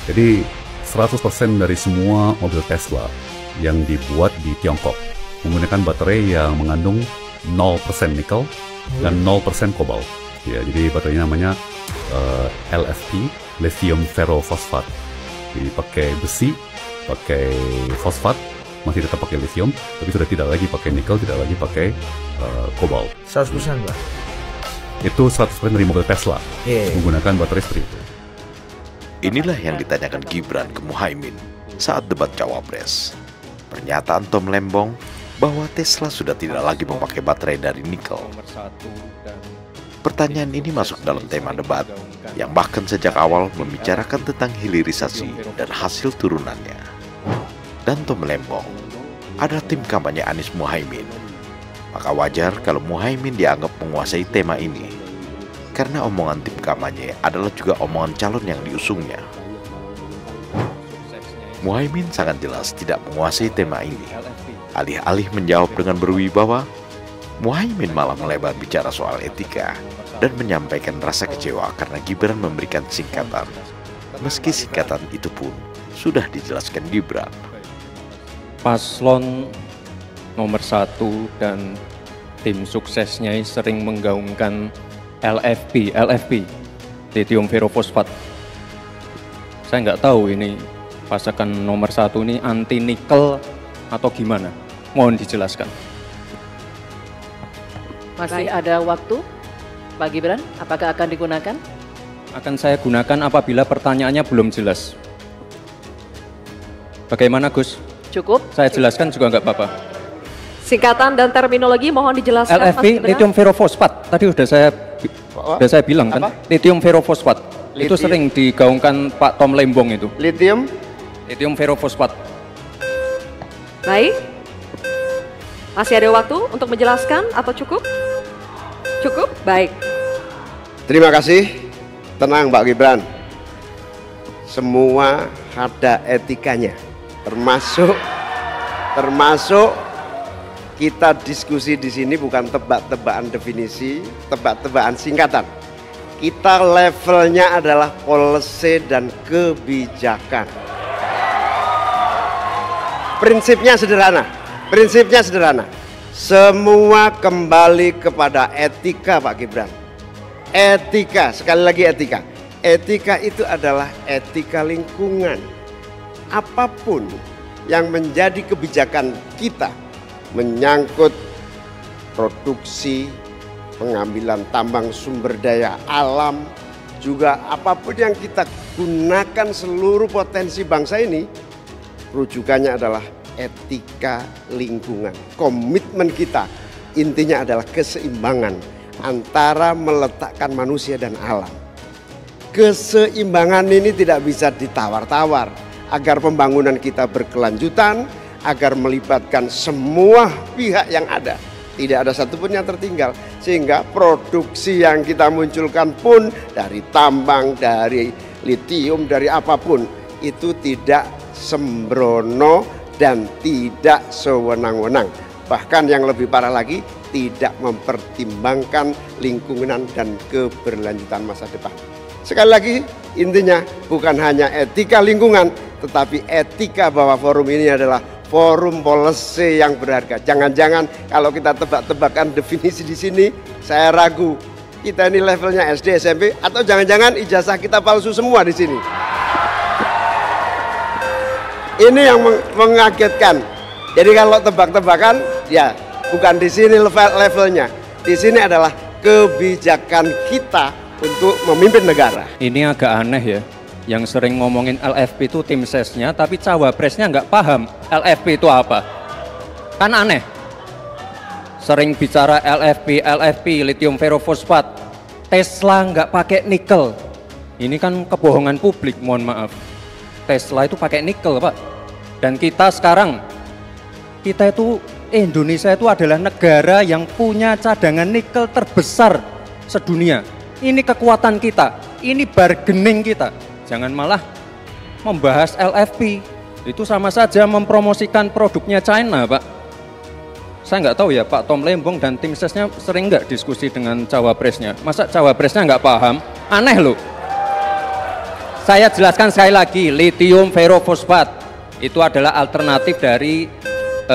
Jadi 100% dari semua mobil Tesla yang dibuat di Tiongkok menggunakan baterai yang mengandung 0% nikel dan 0% kobalt. Ya, jadi baterainya namanya LFP, lithium ferrofosfat. Jadi pakai besi, pakai fosfat, masih tetap pakai lithium, tapi sudah tidak lagi pakai nikel, tidak lagi pakai kobalt. 100% Pak? Itu 100% dari mobil Tesla menggunakan baterai seperti itu. Inilah yang ditanyakan Gibran ke Muhaimin saat debat Cawapres. Pernyataan Tom Lembong bahwa Tesla sudah tidak lagi memakai baterai dari nikel. Pertanyaan ini masuk dalam tema debat yang bahkan sejak awal membicarakan tentang hilirisasi dan hasil turunannya. Dan Tom Lembong adalah tim kampanye Anies Muhaimin. Maka wajar kalau Muhaimin dianggap menguasai tema ini, karena omongan tim kampanye adalah juga omongan calon yang diusungnya. Muhaimin sangat jelas tidak menguasai tema ini. Alih-alih menjawab dengan berwibawa, Muhaimin malah melebar bicara soal etika dan menyampaikan rasa kecewa karena Gibran memberikan singkatan. Meski singkatan itu pun sudah dijelaskan Gibran. Paslon nomor 1 dan tim suksesnya sering menggaungkan LFP, lithium ferrofosfat. Saya nggak tahu ini pasangan nomor 1 ini anti nikel atau gimana. Mohon dijelaskan. Masih ada waktu, Pak Gibran, apakah akan digunakan? Akan saya gunakan apabila pertanyaannya belum jelas. Bagaimana Gus? Cukup? Saya jelaskan juga nggak apa-apa. Singkatan dan terminologi mohon dijelaskan. LFP, lithium ferrofosfat. Tadi sudah saya bilang kan, lithium ferrofosfat. Itu sering digaungkan Pak Tom Lembong itu. Lithium Ferrofosfat. Baik. Masih ada waktu untuk menjelaskan atau cukup? Cukup? Baik. Terima kasih. Tenang Pak Gibran. Semua ada etikanya. Termasuk kita diskusi di sini bukan tebak-tebakan definisi, tebak-tebakan singkatan. Kita levelnya adalah policy dan kebijakan. Prinsipnya sederhana. Semua kembali kepada etika Pak Gibran. Etika, sekali lagi etika. Etika itu adalah etika lingkungan. Apapun yang menjadi kebijakan kita menyangkut produksi, pengambilan tambang sumber daya alam, juga apapun yang kita gunakan seluruh potensi bangsa ini, rujukannya adalah etika lingkungan. Komitmen kita intinya adalah keseimbangan antara meletakkan manusia dan alam. Keseimbangan ini tidak bisa ditawar-tawar agar pembangunan kita berkelanjutan, agar melibatkan semua pihak yang ada. Tidak ada satupun yang tertinggal. Sehingga produksi yang kita munculkan pun dari tambang, dari lithium, dari apapun, itu tidak sembrono dan tidak sewenang-wenang. Bahkan yang lebih parah lagi, tidak mempertimbangkan lingkungan dan keberlanjutan masa depan. Sekali lagi, intinya bukan hanya etika lingkungan, tetapi etika bahwa forum ini adalah forum policy yang berharga. Jangan-jangan kalau kita tebak-tebakan definisi di sini, saya ragu kita ini levelnya SD, SMP, atau jangan-jangan ijazah kita palsu semua di sini. Ini yang mengagetkan. Jadi kalau tebak-tebakan, ya bukan di sini levelnya. Di sini adalah kebijakan kita untuk memimpin negara. Ini agak aneh ya. Yang sering ngomongin LFP itu tim sesnya, tapi cawapresnya nggak paham LFP itu apa. Kan aneh. Sering bicara LFP, lithium ferrofosfat. Tesla nggak pakai nikel. Ini kan kebohongan publik, mohon maaf. Tesla itu pakai nikel, Pak. Dan kita sekarang, Indonesia itu adalah negara yang punya cadangan nikel terbesar sedunia. Ini kekuatan kita, ini bargaining kita. Jangan malah membahas LFP, itu sama saja mempromosikan produknya China, Pak. Saya nggak tahu ya, Pak Tom Lembong dan tim sesnya sering nggak diskusi dengan cawapresnya. Masa cawapresnya nggak paham? Aneh loh. Saya jelaskan sekali lagi, lithium ferrofosfat itu adalah alternatif dari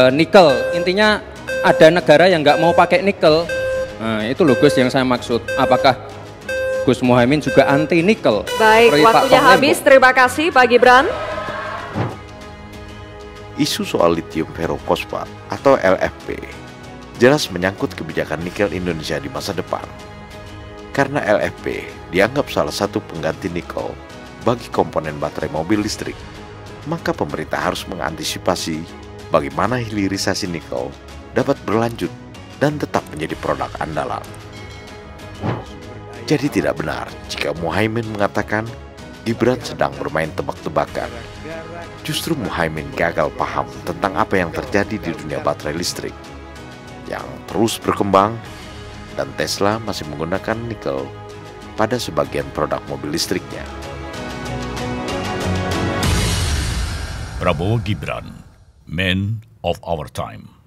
nikel. Intinya ada negara yang nggak mau pakai nikel. Nah, itu loh Gus yang saya maksud. Apakah Gus Muhaimin juga anti nikel? Baik, waktunya habis. Terima kasih Pak Gibran. Isu soal lithium ferrofosfat atau LFP jelas menyangkut kebijakan nikel Indonesia di masa depan. Karena LFP dianggap salah satu pengganti nikel bagi komponen baterai mobil listrik, maka pemerintah harus mengantisipasi bagaimana hilirisasi nikel dapat berlanjut dan tetap menjadi produk andalan. Jadi tidak benar jika Muhaimin mengatakan Gibran sedang bermain tebak-tebakan. Justru Muhaimin gagal paham tentang apa yang terjadi di dunia baterai listrik yang terus berkembang, dan Tesla masih menggunakan nikel pada sebagian produk mobil listriknya. Prabowo Gibran, Man of Our Time.